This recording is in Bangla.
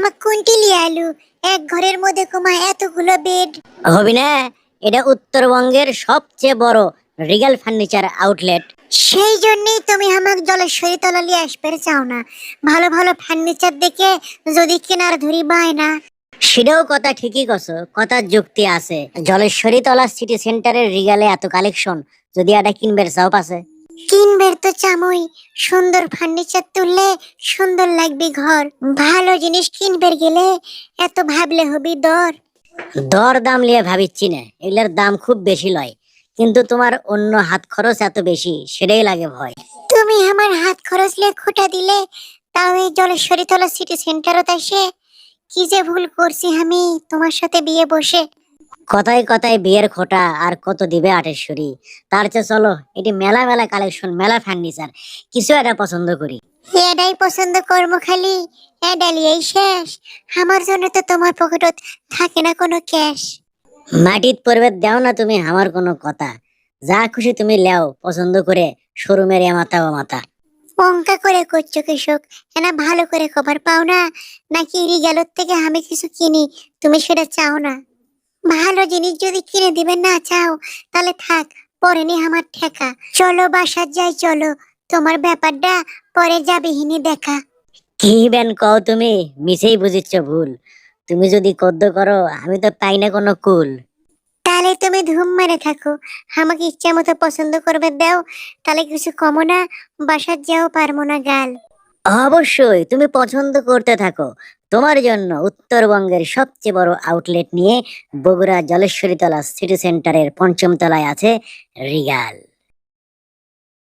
আমাকে কোনটি লিয়ে আলু? এক ঘরের মধ্যে কুমা এতগুলো বেড। হবি না, এটা উত্তরবঙ্গের সবচেয়ে বড় রিগাল ফার্নিচার আউটলেট। সেই জন্যই তুমি আমাকে জলেশ্বরী তলা লিয়ে আসতে চাও না। ভালো ভালো ফার্নিচার দেখে যদি কেনার ধরি বায় না। সেটাও কথা ঠিকই কছো, কথার যুক্তি আছে। জলেশ্বরী তলা সিটি সেন্টারের রিগালে এত কালেকশন, যদি এটা কিনবের চাও আছে। কিনবের তো চামই, সুন্দর ফার্নিচার তুললে সুন্দর লাগবে ঘর। ভালো জিনিস কিনবের গেলে এত ভাবলে হবি দর। দর দাম লিয়ে ভাবিচ্ছি না, এগুলার দাম খুব বেশি লয়, কিন্তু তোমার অন্য হাত খরচ এত বেশি, সেটাই লাগে ভয়। তুমি আমার হাত খরচ লিয়ে খোটা দিলে, তাও এই জলেশ্বরী তলা সিটি সেন্টারত আসে। কি যে ভুল করছি আমি তোমার সাথে বিয়ে বসে। কথায় কথায় বিয়ের খোটা আর কত দিবে আটেশ্বরী। তার চেয়ে চলো এটি মেলা মেলা কালেকশন, মেলা ফার্নিচার, কিছু একটা পছন্দ করি। এটাই পছন্দ কর্ম খালি, এডালিয়াই শেষ। আমার জন্য তো তোমার পকেটত থাকে না কোনো ক্যাশ। মাটিত পড়বে দাও না তুমি আমার কোনো কথা, যা খুশি তুমি লেও পছন্দ করে, শোরুমের এ মাথা ও মাথা। অঙ্কা করে করছো কৃষক, এনা ভালো করে খবর পাও না? নাকি রিগালোর থেকে আমি কিছু কিনি, তুমি সেটা চাও না? ভালো জিনিস যদি কিনে দিবে না চাও, তাহলে থাক, পরে নি আমার ঠেকা। চলো বাসার যাই, চলো, তোমার ব্যাপারটা পরে যাবে হিনি দেখা। কি বেন কও তুমি, মিছেই বুঝিচ্ছ ভুল। তুমি যদি কদ্দ করো আমি তো পাই না কোনো কুল। তাহলে তুমি ধুম মেরে থাকো, আমাকে ইচ্ছা মতো পছন্দ করবে দাও, তাহলে কিছু কমো না, বাসার যাও পারবো না গাল। অবশ্যই তুমি পছন্দ করতে থাকো, তোমার জন্য উত্তরবঙ্গের সবচেয়ে বড় আউটলেট নিয়ে বগুড়া জলেশ্বরী তলা সিটি সেন্টারের পঞ্চম তলায় আছে রিগাল।